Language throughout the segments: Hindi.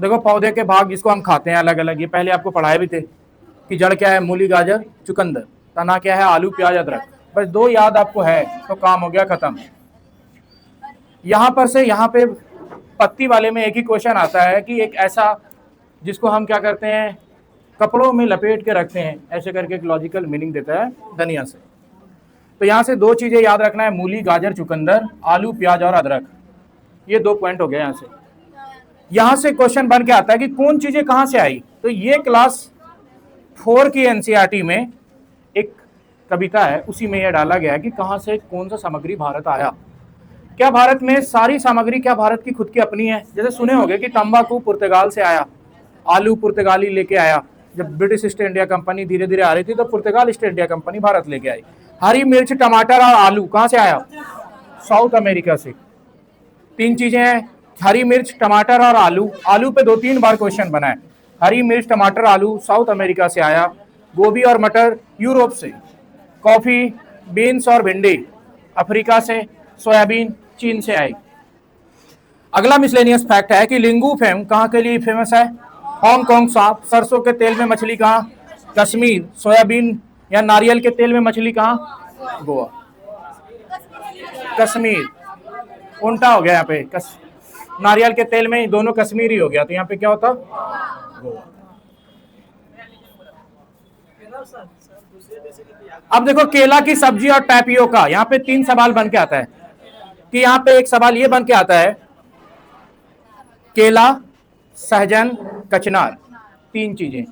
देखो पौधे के भाग जिसको हम खाते हैं अलग अलग, ये पहले आपको पढ़ाए भी थे कि जड़ क्या है, मूली गाजर चुकंदर, तना क्या है, आलू प्याज अदरक। बस 2 याद आपको है तो काम हो गया खत्म। यहां पर से यहां पे पत्ती वाले में एक ही क्वेश्चन आता है कि एक ऐसा जिसको हम क्या करते हैं, कपड़ों में लपेट के रखते हैं, ऐसे करके एक लॉजिकल मीनिंग देता है धनिया से। तो यहां से 2 चीजें याद रखना है, मूली गाजर चुकंदर, आलू प्याज और अदरक। ये 2 पॉइंट हो गए। यहां से क्वेश्चन बन के आता है कि कौन चीजें कहां से आई। तो ये क्लास 4 की एनसीईआरटी में एक कविता है, उसी में यह डाला गया है कि कहां से कौन सा सामग्री भारत आया। क्या भारत में सारी सामग्री क्या भारत की खुद की अपनी है? जैसे सुने होंगे कि तंबाकू पुर्तगाल से आया, आलू पुर्तगाली लेके आया। जब ब्रिटिश ईस्ट इंडिया कंपनी धीरे धीरे आ रही थी तो पुर्तगाल ईस्ट इंडिया कंपनी भारत लेके आई। हरी मिर्च टमाटर और आलू कहां से आया? साउथ अमेरिका से। 3 चीजें हैं, हरी मिर्च टमाटर और आलू। आलू पे 2-3 बार क्वेश्चन बना है। हरी मिर्च टमाटर आलू साउथ अमेरिका से आया। गोभी और मटर यूरोप से। कॉफी बीन्स और भिंडी अफ्रीका से। सोयाबीन चीन से आई। अगला मिसलेनियस फैक्ट है कि लिंगू फेम कहां के लिए फेमस है? हांगकांग सांप। सरसों के तेल में मछली कहां? कश्मीर। सोयाबीन या नारियल के तेल में मछली कहां? गोवा। कश्मीर उल्टा हो गया यहाँ पे, नारियल के तेल में दोनों कश्मीरी हो गया, तो यहाँ पे क्या होता? गोवा। अब देखो केला की सब्जी और टैपियोका, यहाँ पे 3 सवाल बन के आता है कि यहाँ पे एक सवाल ये बन के आता है, केला सहजन कचनार 3 चीजें।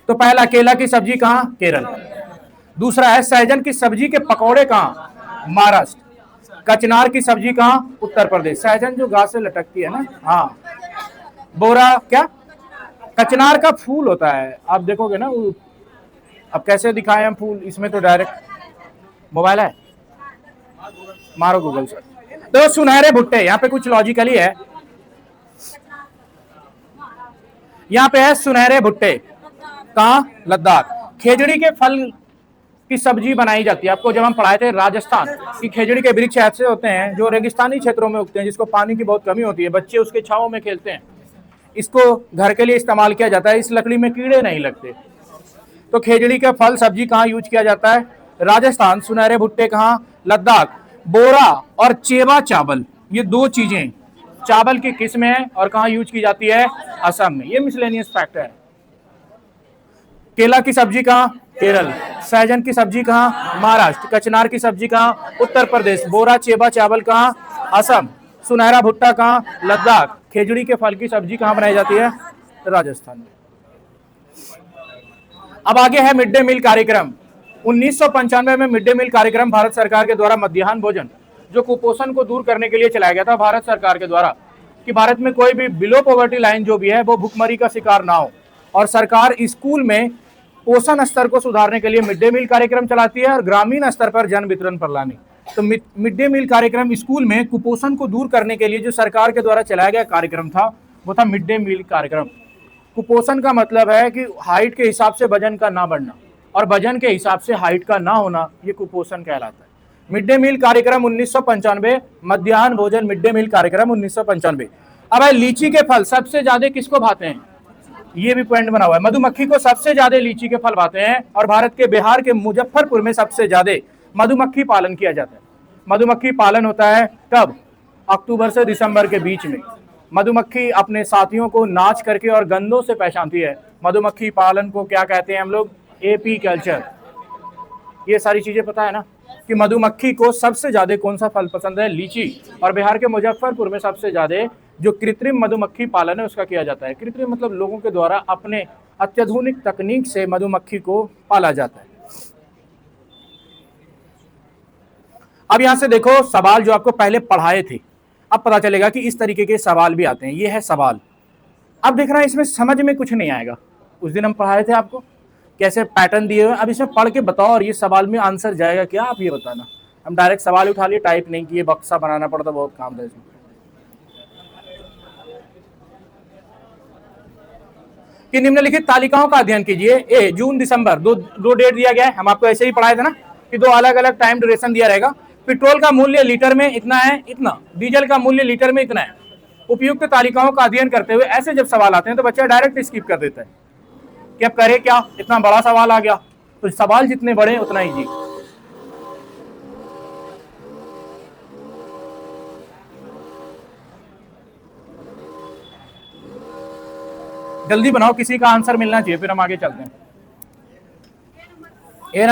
तो पहला, केला की सब्जी कहां? केरल। दूसरा है सहजन की सब्जी के पकौड़े कहां? महाराष्ट्र। कचनार की सब्जी कहां? उत्तर प्रदेश। सहजन जो घास से लटकती है ना, हाँ। बोरा क्या? कचनार का फूल होता है, आप देखोगे ना। अब कैसे दिखाएं हम फूल, इसमें तो डायरेक्ट मोबाइल है, मारो गूगल से। तो सुनहरे भुट्टे, यहाँ पे कुछ लॉजिकली है। यहाँ पे है सुनहरे भुट्टे कहां? लद्दाख। खेजड़ी के फल की सब्जी बनाई जाती है। आपको जब हम पढ़ाए थे राजस्थान की, खेजड़ी के वृक्ष ऐसे होते हैं जो रेगिस्तानी क्षेत्रों में उगते हैं, जिसको पानी की बहुत कमी होती है, बच्चे उसके छांव में खेलते हैं। इसको घर के लिए इस्तेमाल किया जाता है, इस लकड़ी में कीड़े नहीं लगते। तो खेजड़ी का फल सब्जी कहाँ यूज किया जाता है? राजस्थान। सुनहरे भुट्टे कहाँ? लद्दाख। बोरा और चेबा चावल, ये 2 चीजें चावल की किस्म है और कहाँ यूज की जाती है? असम में। ये मिसलेनियस फैक्ट है। केला की सब्जी कहाँ? केरल। सहजन की सब्जी कहाँ? महाराष्ट्र। कचनार की सब्जी कहाँ? उत्तर प्रदेश। बोरा चेबा चावल कहाँ? असम। सुनहरा भुट्टा कहाँ? लद्दाख। खेजड़ी के फल की सब्जी कहाँ बनाई जाती है? राजस्थान में। अब आगे है मिड डे मील कार्यक्रम। 1995 में मिड डे मील कार्यक्रम भारत सरकार के द्वारा मध्याह्न भोजन जो कुपोषण को दूर करने के लिए चलाया गया था भारत सरकार के द्वारा, कि भारत में कोई भी बिलो पॉवर्टी लाइन जो भी है वो भुखमरी का शिकार ना हो, और सरकार स्कूल में पोषण स्तर को सुधारने के लिए मिड डे मील कार्यक्रम चलाती है और ग्रामीण स्तर पर जन वितरण पर लाने। तो मिड डे मील कार्यक्रम स्कूल में कुपोषण को दूर करने के लिए जो सरकार के द्वारा चलाया गया कार्यक्रम था वो था मिड डे मील कार्यक्रम। कुपोषण का मतलब है कि हाइट के हिसाब से वजन का ना बढ़ना और वजन के हिसाब से हाइट का ना होना, ये कुपोषण कहलाता है। मिड डे मील कार्यक्रम 1995, मध्याह्न भोजन मिड डे मील कार्यक्रम 1995। अब लीची के फल सबसे ज्यादा किसको भाते हैं? ये भी पॉइंट बना हुआ है। मधुमक्खी को सबसे ज्यादा लीची के फल भाते हैं और भारत के बिहार के मुजफ्फरपुर में सबसे ज्यादा मधुमक्खी पालन किया जाता है। मधुमक्खी पालन होता है कब? अक्टूबर से दिसंबर के बीच में। मधुमक्खी अपने साथियों को नाच करके और गंधों से पहचानती है। मधुमक्खी पालन को क्या कहते हैं हम लोग? AP culture. ये सारी चीजें पता है ना कि मधुमक्खी को सबसे ज्यादा कौन सा फल पसंद है? लीची। और बिहार के मुजफ्फरपुर में सबसे ज्यादा जो कृत्रिम मधुमक्खी पालन है उसका किया जाता है। कृत्रिम मतलब लोगों के द्वारा अपने अत्याधुनिक तकनीक से मधुमक्खी को पाला जाता है। अब यहां से देखो सवाल जो आपको पहले पढ़ाए थे, अब पता चलेगा कि इस तरीके के सवाल भी आते हैं। ये है सवाल। अब देखना इसमें समझ में कुछ नहीं आएगा। उस दिन हम पढ़ाए थे आपको कैसे पैटर्न दिए हुए, अब इसमें पढ़ के बताओ और ये सवाल में आंसर जाएगा क्या, आप ये बताना। हम डायरेक्ट सवाल उठा लिए, टाइप नहीं किए, बक्सा बनाना पड़ता, बहुत काम था इसमें। कि निम्नलिखित तालिकाओं का अध्ययन कीजिए। ए जून दिसंबर, दो डेट दिया गया है, हम आपको ऐसे ही पढ़ाए थे ना कि 2 अलग अलग टाइम ड्यूरेशन दिया रहेगा। पेट्रोल का मूल्य लीटर में इतना है, इतना। डीजल का मूल्य लीटर में इतना है। उपयुक्त तालिकाओं का अध्ययन करते हुए ऐसे जब सवाल आते हैं तो बच्चा डायरेक्ट स्किप कर देता है कि अब करे क्या, इतना बड़ा सवाल आ गया। तो सवाल जितने बड़े उतना इजी। जल्दी बनाओ, किसी का आंसर मिलना चाहिए, फिर हम आगे चलते हैं। ए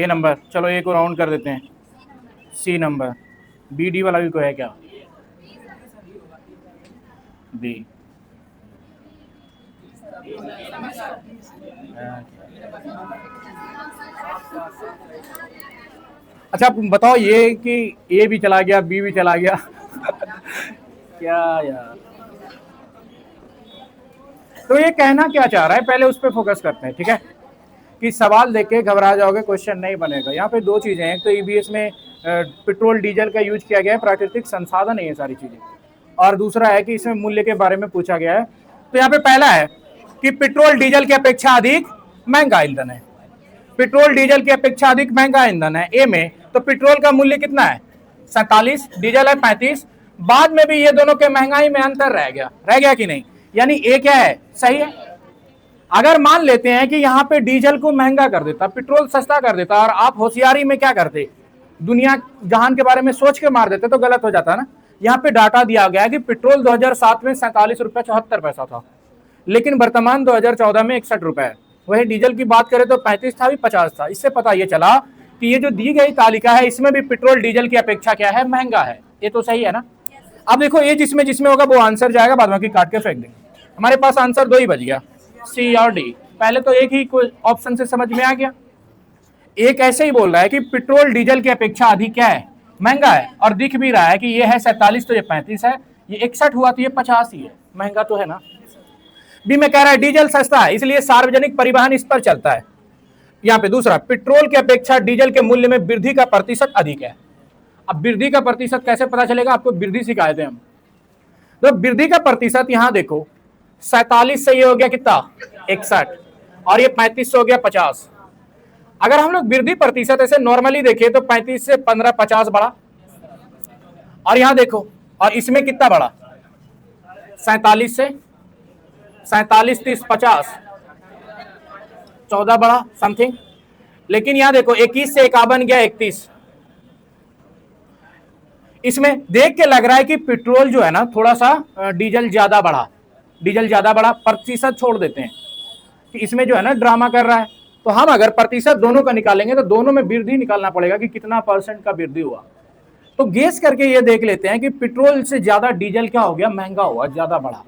नंबर, चलो ए को राउंड कर देते हैं। सी नंबर, बी डी वाला भी कोई है क्या? बी। अच्छा आप बताओ, ये कि ए भी चला गया बी भी चला गया क्या यार, तो ये कहना क्या चाह रहा है, पहले उस पर फोकस करते हैं, ठीक है? कि सवाल देख के घबरा जाओगे, क्वेश्चन नहीं बनेगा। यहाँ पे दो चीजें हैं, एक तो ईबीएस में पेट्रोल डीजल का यूज किया गया है, प्राकृतिक संसाधन है ये सारी चीजें, और दूसरा है कि इसमें मूल्य के बारे में पूछा गया है। तो यहाँ पे पहला है कि पेट्रोल डीजल की अपेक्षा अधिक महंगा ईंधन है। पेट्रोल डीजल की अपेक्षा अधिक महंगा ईंधन है ए में। तो पेट्रोल का मूल्य कितना है? 47, डीजल है 35। बाद में भी ये दोनों के महंगाई में अंतर रह गया कि नहीं? यानी ए क्या है? सही है। अगर मान लेते हैं कि यहाँ पे डीजल को महंगा कर देता, पेट्रोल सस्ता कर देता, और आप होशियारी में क्या करते, दुनिया जहान के बारे में सोच के मार देते, तो गलत हो जाता है ना। यहाँ पे डाटा दिया गया है कि पेट्रोल 2007 में 47 रुपये 74 पैसा था, लेकिन वर्तमान 2014 में 61 रुपए है। वही डीजल की बात करें तो 35 था, भी 50 था। इससे पता ये चला कि ये जो दी गई तालिका है इसमें भी पेट्रोल डीजल की अपेक्षा क्या है? महंगा है। ये तो सही है ना। अब देखो ये जिसमें जिसमें होगा वो आंसर जाएगा, बाद बाकी काट के फेंक देंगे। हमारे पास आंसर दो ही बच गया, सी और डी। पहले तो एक ही ऑप्शन से समझ में आ गया। एक ऐसे ही बोल रहा है कि पेट्रोल डीजल की अपेक्षा अधिक क्या है? महंगा है, और दिख भी रहा है कि ये है 47 तो ये 35 है, ये 61 हुआ तो ये 50 ही है, महंगा तो है ना। बी में कह रहा है डीजल सस्ता है इसलिए सार्वजनिक परिवहन इस पर चलता है। यहाँ पे दूसरा, पेट्रोल की अपेक्षा डीजल के मूल्य में वृद्धि का प्रतिशत अधिक है। अब वृद्धि का प्रतिशत कैसे पता चलेगा? आपको वृद्धि सिखाए थे हम। तो वृद्धि का प्रतिशत यहाँ देखो, 47 से ये हो गया कितना? 61, और ये 35 से हो गया 50। अगर हम लोग वृद्धि प्रतिशत ऐसे नॉर्मली देखें तो 35 से 15 50 बढ़ा, और यहां देखो, और इसमें कितना बढ़ा? 47 से 47 30 50 14 बढ़ा समथिंग। लेकिन यहां देखो 21 से 51 गया 31। इसमें देख के लग रहा है कि पेट्रोल जो है ना थोड़ा सा डीजल ज्यादा बढ़ा, प्रतिशत छोड़ देते हैं कि इसमें जो है ना ड्रामा कर रहा है। तो हम अगर प्रतिशत दोनों का निकालेंगे तो दोनों में वृद्धि निकालना पड़ेगा कि कितना % का वृद्धि हुआ। तो गेस करके ये देख लेते हैं कि पेट्रोल से ज्यादा डीजल क्या हो गया? महंगा हुआ, ज्यादा बढ़ा।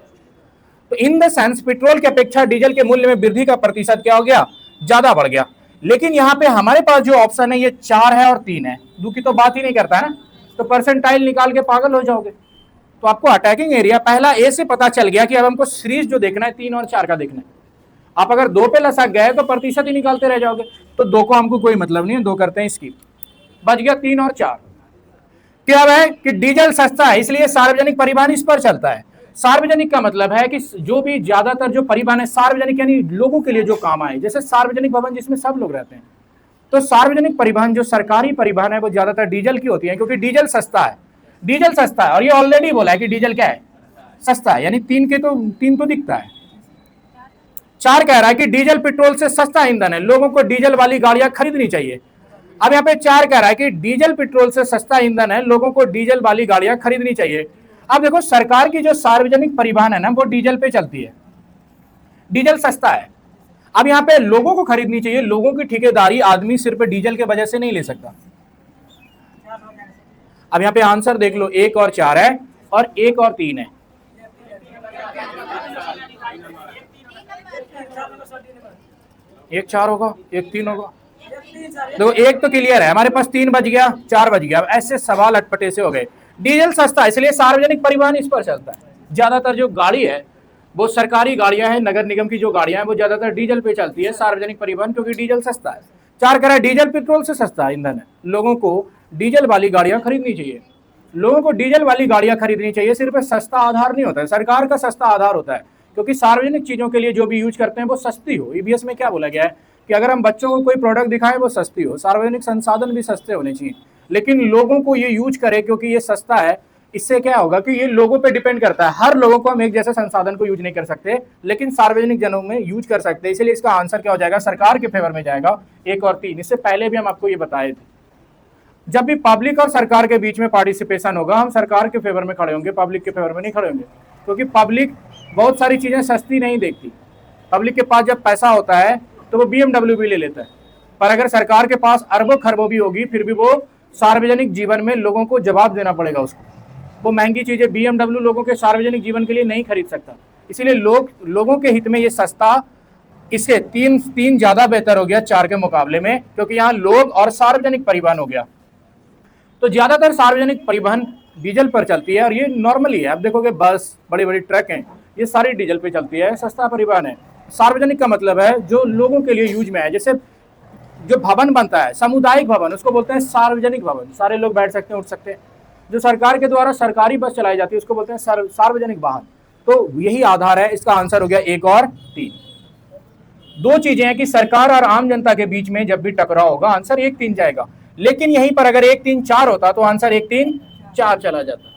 तो इन द सेंस पेट्रोल की अपेक्षा डीजल के मूल्य में वृद्धि का प्रतिशत क्या हो गया? ज्यादा बढ़ गया। लेकिन यहाँ पे हमारे पास जो ऑप्शन है ये 4 है और 3 है, दो की तो बात ही नहीं करता है ना। तो परसेंटाइल निकाल के पागल हो जाओगे। तो आपको अटैकिंग एरिया पहला ए से पता चल गया कि अब हमको सीरीज जो देखना है 3 और 4 का देखना है। आप अगर 2 पे लसक गए तो प्रतिशत ही निकालते रह जाओगे। तो 2 को हमको कोई मतलब नहीं है, 2 करते हैं स्किप। बच गया 3 और 4। क्या है कि डीजल सस्ता है इसलिए सार्वजनिक परिवहन इस पर चलता है। सार्वजनिक का मतलब है कि जो भी ज्यादातर जो परिवहन है सार्वजनिक, यानी लोगों के लिए जो काम आए, जैसे सार्वजनिक भवन जिसमें सब लोग रहते हैं। तो सार्वजनिक परिवहन जो सरकारी परिवहन है वो ज्यादातर डीजल की होती है, क्योंकि डीजल सस्ता है। डीजल सस्ता है, और ये ऑलरेडी बोला है कि डीजल क्या है? सस्ता है। यानी 3 तो दिखता है। 4 कह रहा है कि डीजल पेट्रोल से सस्ता ईंधन है, लोगों को डीजल वाली गाड़ियां खरीदनी चाहिए। अब यहाँ पे 4 कह रहा है कि डीजल पेट्रोल से सस्ता ईंधन है, लोगों को डीजल वाली गाड़ियां खरीदनी चाहिए। अब देखो सरकार की जो सार्वजनिक परिवहन है ना वो डीजल पे चलती है, डीजल सस्ता है। अब यहाँ पे लोगों को खरीदनी चाहिए, लोगों की ठेकेदारी आदमी सिर्फ डीजल के वजह से नहीं ले सकता। अब यहाँ पे आंसर देख लो, 1 और 4 है, और 1 और 3 है। एक 4 होगा, एक 3 होगा। देखो 1 तो क्लियर है, हमारे पास 3 बच गया, 4 बच गया। ऐसे सवाल अटपटे से हो गए। डीजल सस्ता है इसलिए सार्वजनिक परिवहन इस पर चलता है। ज्यादातर जो गाड़ी है वो सरकारी गाड़ियां हैं, नगर निगम की जो गाड़ियां हैं वो ज्यादातर डीजल पे चलती है, सार्वजनिक परिवहन, क्योंकि डीजल सस्ता है। 4 कह रहा है डीजल पेट्रोल से सस्ता ईंधन है, लोगों को डीजल वाली गाड़ियां खरीदनी चाहिए। लोगों को डीजल वाली गाड़ियां खरीदनी चाहिए सिर्फ सस्ता आधार नहीं होता है, सरकार का सस्ता आधार होता है, क्योंकि सार्वजनिक चीजों के लिए जो भी यूज करते हैं वो सस्ती हो। ईबीएस में क्या बोला गया है कि अगर हम बच्चों को कोई प्रोडक्ट दिखाएं वो सस्ती हो, सार्वजनिक संसाधन भी सस्ते होने चाहिए। लेकिन लोगों को ये यूज करे क्योंकि ये सस्ता है। इससे क्या होगा कि ये लोगों पे डिपेंड करता है, हर लोगों को हम एक जैसे संसाधन को यूज नहीं कर सकते, लेकिन सार्वजनिक जनों में यूज कर सकते हैं। इसलिए इसका आंसर क्या हो जाएगा, सरकार के फेवर में जाएगा 1 और 3। इससे पहले भी हम आपको ये बताए थे। जब भी पब्लिक और सरकार के बीच में पार्टिसिपेशन होगा, हम सरकार के फेवर में खड़े होंगे, पब्लिक के फेवर में नहीं खड़े होंगे, क्योंकि पब्लिक बहुत सारी चीजें सस्ती नहीं देखती। पब्लिक के पास जब पैसा होता है तो वो BMW भी ले लेता है, पर अगर सरकार के पास अरबों खरबों भी होगी, फिर भी वो सार्वजनिक जीवन में लोगों को जवाब देना पड़ेगा उसको। वो महंगी चीजें BMW लोगों के सार्वजनिक जीवन के लिए नहीं खरीद सकता। इसीलिए लोगों के हित में ये सस्ता, इससे तीन ज्यादा बेहतर हो गया 4 के मुकाबले में, क्योंकि यहाँ लोग और सार्वजनिक परिवहन हो गया। तो ज्यादातर सार्वजनिक परिवहन डीजल पर चलती है, और ये नॉर्मली है। आप देखोगे बस, बड़ी बड़ी ट्रक हैं, ये सारी डीजल पे चलती है, सस्ता परिवहन है। सार्वजनिक का मतलब है जो लोगों के लिए यूज में है। जैसे जो भवन बनता है, सामुदायिक भवन, उसको बोलते हैं सार्वजनिक भवन, सारे लोग बैठ सकते हैं, उठ सकते हैं। जो सरकार के द्वारा सरकारी बस चलाई जाती है उसको बोलते हैं सार्वजनिक वाहन। तो यही आधार है। इसका आंसर हो गया 1 और 3। दो चीजें हैं कि सरकार और आम जनता के बीच में जब भी टकराव होगा, आंसर 1 3 जाएगा। लेकिन यहीं पर अगर 1 3 4 होता तो आंसर 1 3 4 चला जाता।